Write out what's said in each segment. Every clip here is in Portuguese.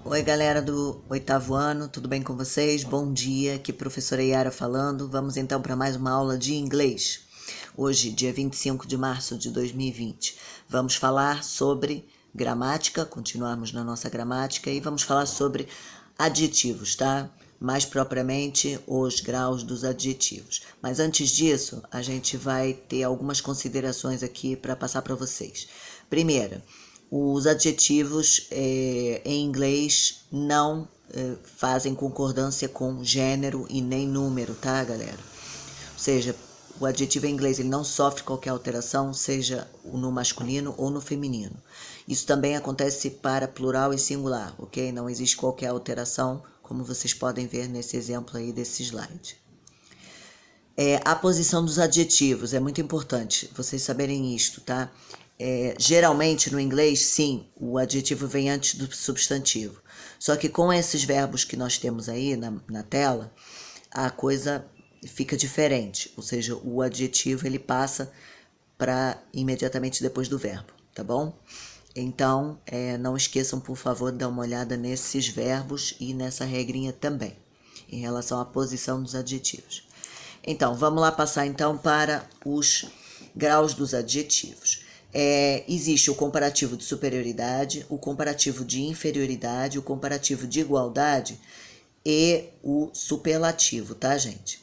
Oi, galera do oitavo ano, tudo bem com vocês? Bom dia, aqui professora Yara falando. Vamos então para mais uma aula de inglês. Hoje, dia 25 de março de 2020, vamos falar sobre gramática, continuarmos na nossa gramática e vamos falar sobre adjetivos, tá? Mais propriamente, os graus dos adjetivos. Mas antes disso, a gente vai ter algumas considerações aqui para passar para vocês. Primeira, os adjetivos em inglês não fazem concordância com gênero e nem número, tá, galera? Ou seja, o adjetivo em inglês ele não sofre qualquer alteração, seja no masculino ou no feminino. Isso também acontece para plural e singular, ok? Não existe qualquer alteração, como vocês podem ver nesse exemplo aí desse slide. A posição dos adjetivos é muito importante vocês saberem isto, tá? Geralmente no inglês, sim, o adjetivo vem antes do substantivo. Só que com esses verbos que nós temos aí na tela, a coisa fica diferente. Ou seja, o adjetivo ele passa para imediatamente depois do verbo, tá bom? Então, não esqueçam, por favor, de dar uma olhada nesses verbos e nessa regrinha também, em relação à posição dos adjetivos. Então, vamos lá passar então para os graus dos adjetivos. Existe o comparativo de superioridade, o comparativo de inferioridade, o comparativo de igualdade e o superlativo, tá, gente?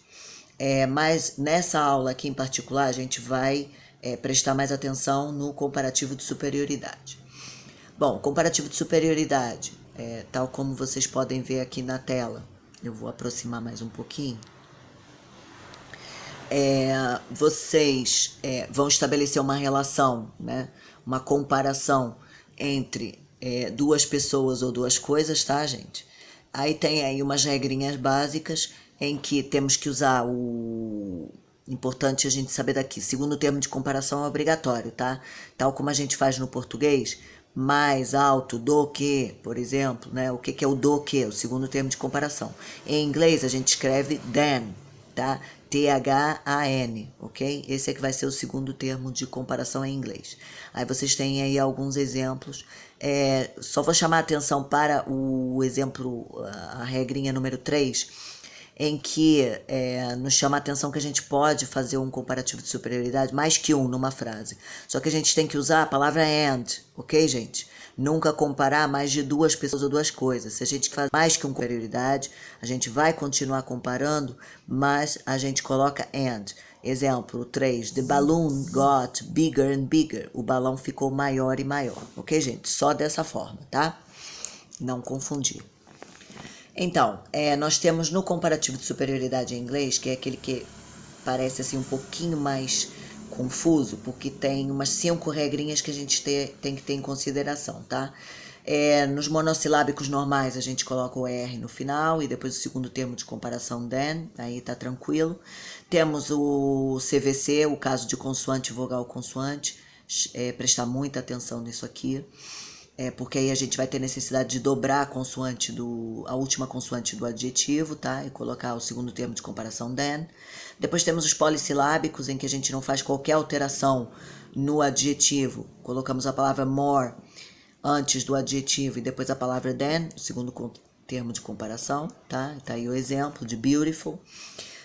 Mas nessa aula aqui em particular, a gente vai prestar mais atenção no comparativo de superioridade. Bom, comparativo de superioridade, tal como vocês podem ver aqui na tela, eu vou aproximar mais um pouquinho. Vocês vão estabelecer uma relação, né? Uma comparação entre duas pessoas ou duas coisas, tá, gente? Aí tem aí umas regrinhas básicas em que temos que usar o... Importante a gente saber daqui. Segundo termo de comparação é obrigatório, tá? Tal como a gente faz no português, mais alto do que, por exemplo, né? O que é o do que? O segundo termo de comparação. Em inglês a gente escreve than, tá? T-H-A-N, ok? Esse é que vai ser o segundo termo de comparação em inglês. Aí vocês têm aí alguns exemplos. Só vou chamar a atenção para o exemplo, a regrinha número 3, em que nos chama a atenção que a gente pode fazer um comparativo de superioridade, mais que um numa frase. Só que a gente tem que usar a palavra and, ok, gente? Nunca comparar mais de duas pessoas ou duas coisas. Se a gente faz mais que uma superioridade, a gente vai continuar comparando, mas a gente coloca and. Exemplo 3, the balloon got bigger and bigger. O balão ficou maior e maior, ok, gente? Só dessa forma, tá? Não confundir. Então, nós temos no comparativo de superioridade em inglês, que é aquele que parece assim um pouquinho mais confuso, porque tem umas 5 regrinhas que a gente tem que ter em consideração, tá? Nos monossilábicos normais a gente coloca o R no final e depois o segundo termo de comparação then, aí tá tranquilo. Temos o CVC, o caso de consoante, vogal, consoante, prestar muita atenção nisso aqui. Porque aí a gente vai ter necessidade de dobrar a última consoante do adjetivo, tá? E colocar o segundo termo de comparação than. Depois temos os polissilábicos, em que a gente não faz qualquer alteração no adjetivo. Colocamos a palavra more antes do adjetivo e depois a palavra than, o segundo termo de comparação, tá? Tá aí o exemplo de beautiful.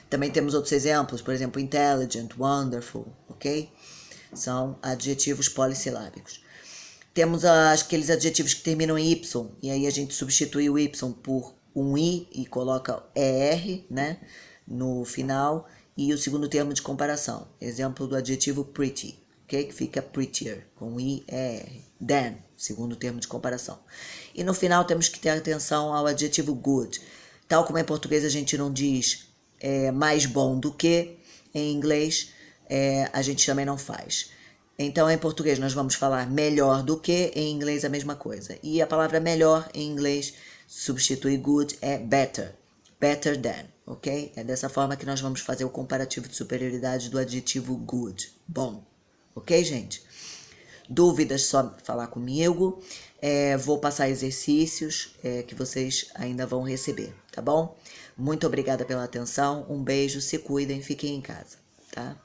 Também temos outros exemplos, por exemplo, intelligent, wonderful, ok? São adjetivos polissilábicos. Temos aqueles adjetivos que terminam em Y, e aí a gente substitui o Y por um I e coloca ER, né, no final, e o segundo termo de comparação. Exemplo do adjetivo pretty, ok? Que fica prettier, com I, ER. Than, segundo termo de comparação. E no final temos que ter atenção ao adjetivo good. Tal como em português a gente não diz mais bom do que, em inglês a gente também não faz. Então, em português, nós vamos falar melhor do que, em inglês a mesma coisa. E a palavra melhor, em inglês, substitui good, é better. Better than, ok? É dessa forma que nós vamos fazer o comparativo de superioridade do adjetivo good, bom. Ok, gente? Dúvidas, só falar comigo. Vou passar exercícios que vocês ainda vão receber, tá bom? Muito obrigada pela atenção, um beijo, se cuidem, fiquem em casa, tá?